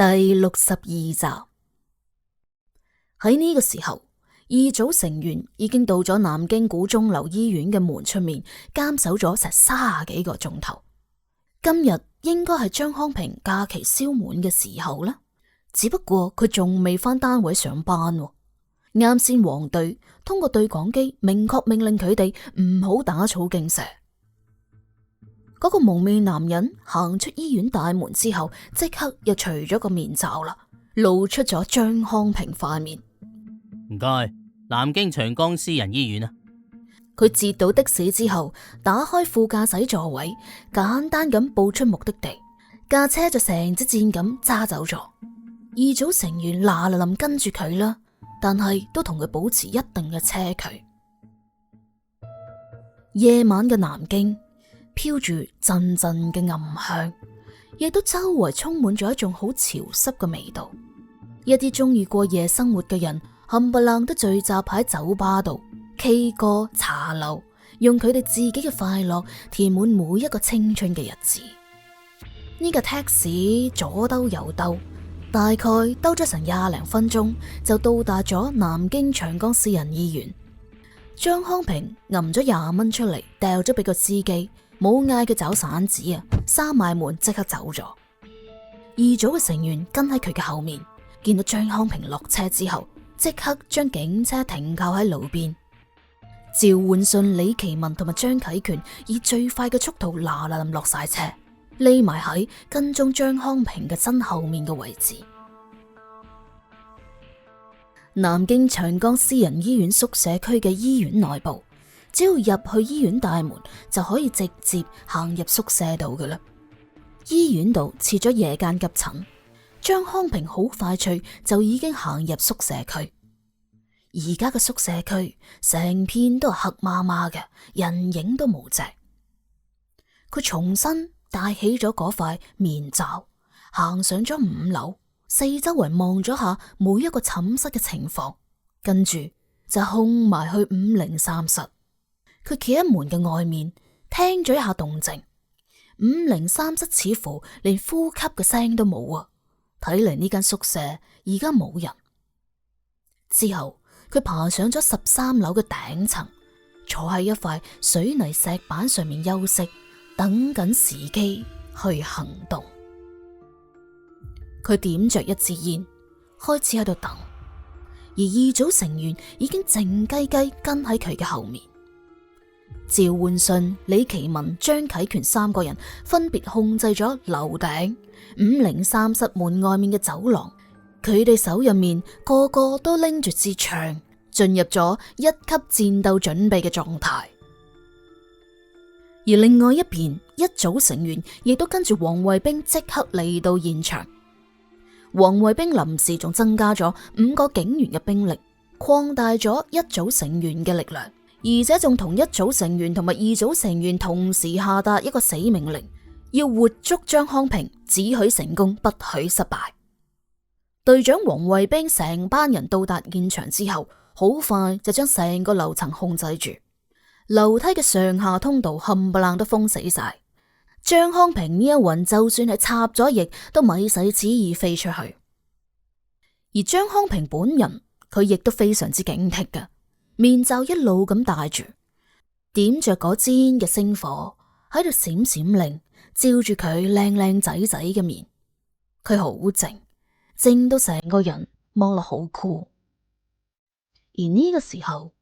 第62集。喺呢個時候，二組成員已經到咗南京古鐘樓醫院嘅門出面監守咗成30幾個鐘頭。今日應該係張康平假期消滿嘅時候啦，只不過佢仲未返單位上班。啱先黃隊通過對講機明確命令佢哋唔好打草驚蛇。嗰個蒙面男人行出醫院大門之後，即刻又除咗個面罩啦，露出咗張康平塊面。唔該，南京長江私人醫院啊。佢截到的士之後，打開副駕駛座位，簡單咁報出目的地，架車就成隻箭咁揸走咗。二組成員嗱嗱臨跟住佢啦，但係都同佢保持一定嘅車距。夜晚嘅南京飄住陣陣嘅暗香，亦都周圍充滿咗一種好潮濕嘅味道。一啲中意過夜生活嘅人冚唪唥都聚集喺酒吧度、K 歌、茶樓，用佢哋自己嘅快樂填滿每一個青春嘅日子。呢架 taxi 左兜右兜，大概兜咗成20零分鐘，就到達咗南京長江私人醫院。張康平揞咗20蚊出嚟，掉咗俾個司機，冇嗌佢找散紙啊，閂埋門即刻走咗。二組嘅成員跟喺佢嘅後面，見到張康平落車之後，即刻將警車停靠喺路邊。趙煥信、李奇文同埋張啟權以最快嘅速度嗱嗱臨落晒車，匿埋喺跟蹤張康平嘅身後面嘅位置。南京長江私人醫院宿舍區嘅醫院內部，只要入去醫院大門就可以直接行入宿舍度㗎喇。醫院度設咗夜間急診，張康平好快脆就已經行入宿舍區。而家嘅宿舍區成片都係黑麻麻嘅，人影都冇隻。佢重新戴起咗嗰塊面罩，行上咗5樓，四周圍望咗下每一個寢室嘅情況，跟住就控埋去503室。佢企喺門嘅外面，聽咗一下動靜。503室似乎連呼吸嘅聲都冇啊！睇嚟呢間宿舍而家冇人。之後佢爬上咗13樓嘅頂層，坐喺一塊水泥石板上面休息，等緊時機去行動。佢點着一支煙，開始喺度等，而二組成員已經靜雞雞跟喺佢嘅後面。趙煥信、李奇文、張啟權3個人分別控制咗樓頂、503室門外面嘅走廊。佢哋手入面個個都拎住支槍，進入咗1級戰鬥準備嘅狀態。而另外一邊，一組成員亦都跟住黃衛兵即刻嚟到現場。黃衛兵臨時仲增加咗5個警員嘅兵力，擴大咗一組成員嘅力量，而且仲同一組成員同埋二組成員同時下達一個死命令，要活捉張康平，只許成功，不許失敗。隊長黃衛兵成班人到達現場之後，好快就將成個樓層控制住，樓梯嘅上下通道冚唪唥都封死晒。張康平呢一魂就算係插咗翼，都咪使旨意飛出去。而張康平本人，佢亦都非常之警惕嘅，面罩一路咁戴住，點着嗰支煙嘅星火喺度閃閃亮，照住佢靚靚仔仔嘅面。佢好靜到成個人望落好酷。而呢個時候，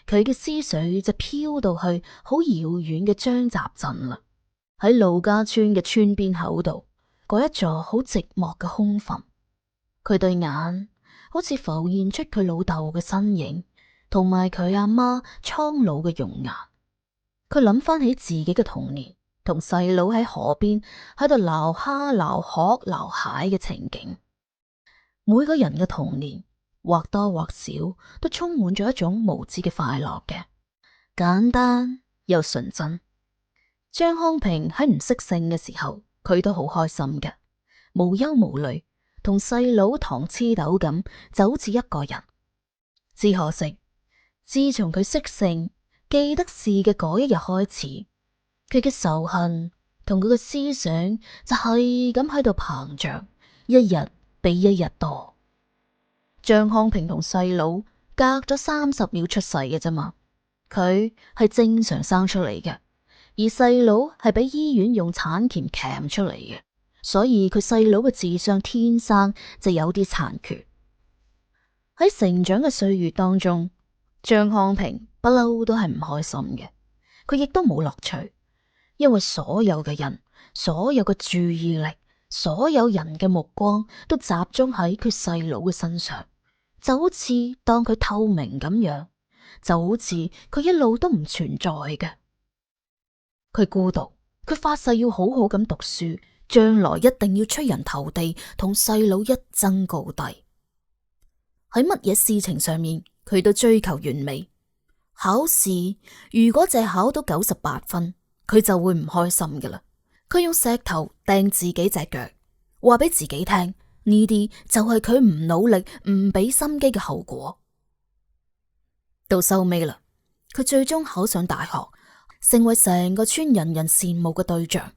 佢嘅思緒就飄到去好遙遠嘅張集鎮啦。喺陸家村嘅村邊口度，嗰一座好寂寞嘅空墳，佢對眼好似浮現出佢老豆嘅身影，同埋佢阿媽蒼老嘅容顏。佢諗翻起自己嘅童年，同細佬喺河邊喺度撈蝦、撈殼、撈蟹嘅情景。每個人嘅童年或多或少都充滿咗一種無知嘅快樂嘅，簡單又純真。張康平喺唔識性嘅時候，佢都好開心嘅，無憂無慮，同細佬糖黐豆咁，就好似一個人。只可惜，自從佢識性記得事嘅嗰一日開始，佢嘅仇恨同佢嘅思想就係咁喺度膨脹，一日比一日多。張康平同細佬隔咗30秒出世嘅啫嘛，佢係正常生出嚟嘅，而細佬係俾醫院用產鉗鉗出嚟嘅，所以佢細佬嘅智商天生就有啲殘缺。喺成長嘅歲月當中，張康平不嬲都係唔開心嘅，佢亦都冇樂趣，因為所有嘅人、所有嘅注意力、所有人嘅目光都集中喺佢細佬嘅身上，就好似當佢透明咁樣，就好似佢一路都唔存在嘅。佢孤獨，佢發誓要好好咁讀書，將來一定要出人頭地，同細佬一爭高低。喺乜嘢事情上面，佢都追求完美。考試如果淨係考到98分，佢就會唔開心噶啦。佢用石頭掟自己隻腳，話俾自己聽，呢啲就係佢唔努力、唔俾心機嘅後果。到收尾啦，佢最終考上大學，成為成個村人人羨慕嘅對象。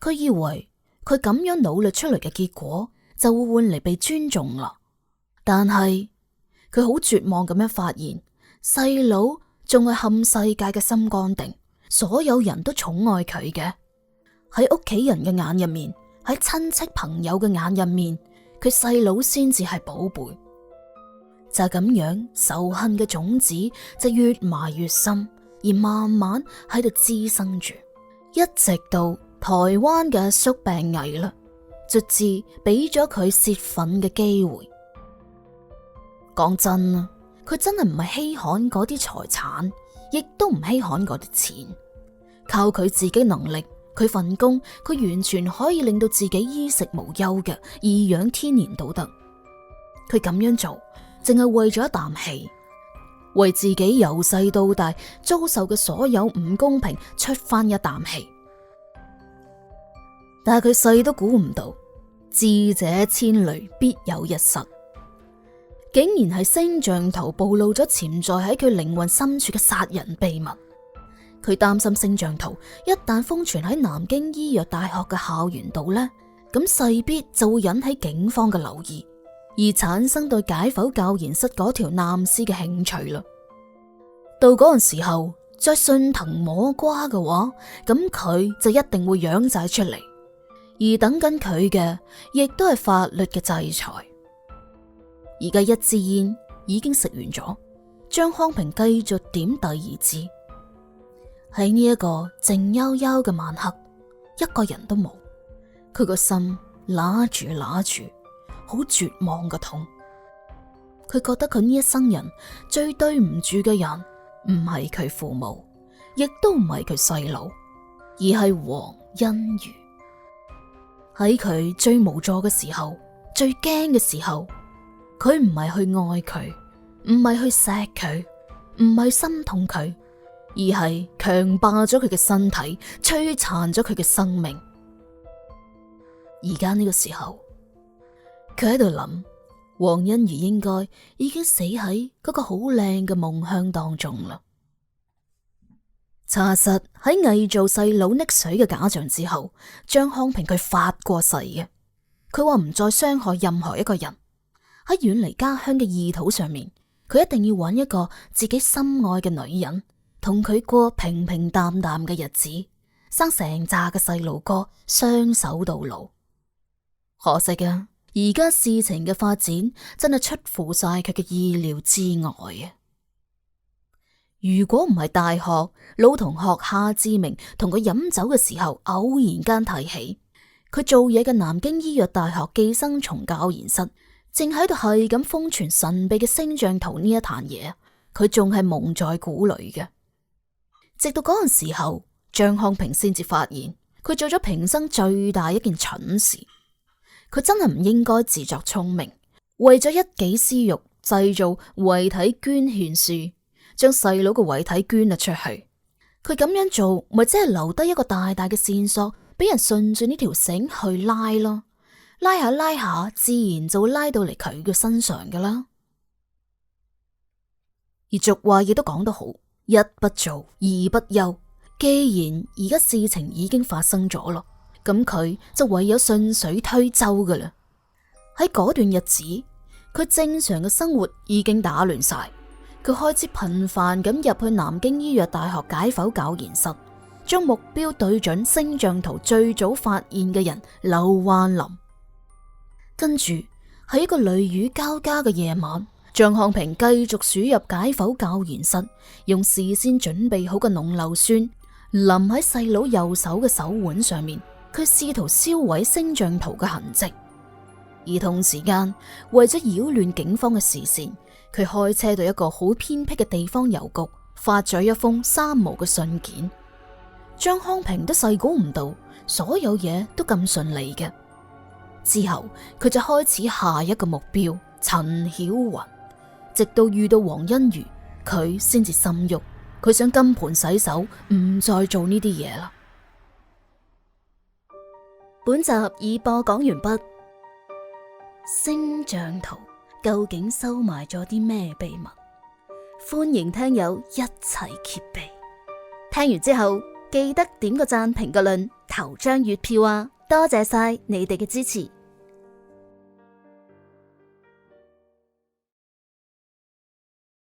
佢以為佢咁樣努力出嚟嘅結果就會換嚟被尊重啦，但係佢好絕望咁樣發現，細佬仲係冚世界嘅心肝定，所有人都寵愛佢嘅。喺屋企人嘅眼入面，喺親戚朋友嘅眼入面，佢細佬先至係寶貝。就咁樣，仇恨嘅種子就越埋越深，而慢慢喺度滋生住，一直到台灣嘅阿叔病危啦，卒之俾咗佢泄憤嘅機會。講真啊，佢真係唔係稀罕嗰啲財產，亦都唔稀罕嗰啲錢，靠佢自己能力，佢份工，佢完全可以令到自己衣食無憂嘅，頤養天年都得。佢咁樣做，淨係為咗一啖氣，為自己由細到大遭受嘅所有唔公平出翻一啖氣。但係佢細都估唔到，智者千慮必有一失，竟然係星象圖暴露咗潛在喺佢靈魂深處嘅殺人秘密。佢擔心星象圖一旦瘋傳喺南京醫藥大學嘅校園度呢，咁勢必就會引起警方嘅留意，而產生對解剖教研室嗰條男屍嘅興趣啦。到嗰陣時候再順藤摸瓜嘅話，咁佢就一定會養晒出嚟，而等緊佢嘅亦都係法律嘅制裁。而家一支煙已經食完咗，張康平繼續點第二支。喺呢一個靜幽幽嘅晚黑，一個人都冇，佢個心揦住，好絕望嘅痛。佢覺得佢呢一生人最對唔住嘅人，唔係佢父母，亦都唔係佢細佬，而係黃欣如。喺佢最無助嘅時候，最驚嘅時候，佢唔係去愛佢，唔係去錫佢，唔係心痛佢，而係強霸咗佢嘅身體，摧殘咗佢嘅生命。而家呢個時候，佢喺度諗，黃欣如應該已經死喺嗰個好靚嘅夢鄉當中啦。查實喺偽造細佬溺水嘅假象之後，張康平佢發過誓嘅，佢話唔再傷害任何一個人。喺遠離家鄉嘅異土上面，佢一定要揾一個自己心愛嘅女人，同佢過平平淡淡嘅日子，生成扎嘅細路哥，雙手到老。可惜啊，而家事情嘅發展真係出乎晒佢嘅意料之外啊！如果唔係大學老同學夏志明同佢飲酒嘅時候偶然間提起，佢做嘢嘅南京醫藥大學寄生蟲教研室正喺度係咁瘋傳神秘嘅星象圖呢一壇嘢，佢仲係蒙在鼓裏嘅。直到嗰陣時候，張康平先至發現佢做咗平生最大一件蠢事。佢真係唔應該自作聰明，為咗一己私欲製造遺體捐獻書，將細佬嘅遺體捐咗出去。佢咁樣做，咪即係留低一個大大嘅線索，俾人順住呢條繩去拉咯。拉下拉下，自然就會拉到嚟佢嘅身上噶啦。而俗話亦都講得好，一不做二不休。既然而家事情已經發生咗咯，咁佢就唯有順水推舟噶啦。喺嗰段日子，佢正常嘅生活已經打亂晒。佢開始頻繁咁入去南京醫藥大學解剖教研室，將目標對準星象圖最早發現嘅人劉幻林。跟住喺一個雷雨交加嘅夜晚，張康平繼續鼠入解剖教研室，用事先準備好嘅濃硫酸淋喺細佬右手嘅手腕上面，佢試圖銷毀星象圖嘅痕跡。而同時間，為咗擾亂警方嘅視線，佢開車到一個好偏僻嘅地方郵局，發咗一封三毛嘅信件。張康平都細估唔到，所有嘢都咁順利嘅。之後佢就開始下一個目標陳曉雲，直到遇到黃欣如，佢先至心喐，佢想金盆洗手，唔再做呢啲嘢啦。本集已播講完畢。星象圖究竟收埋咗啲咩秘密？歡迎聽友一齊揭秘。聽完之後記得點個讚、評個論、投張月票啊！多謝晒你哋嘅支持。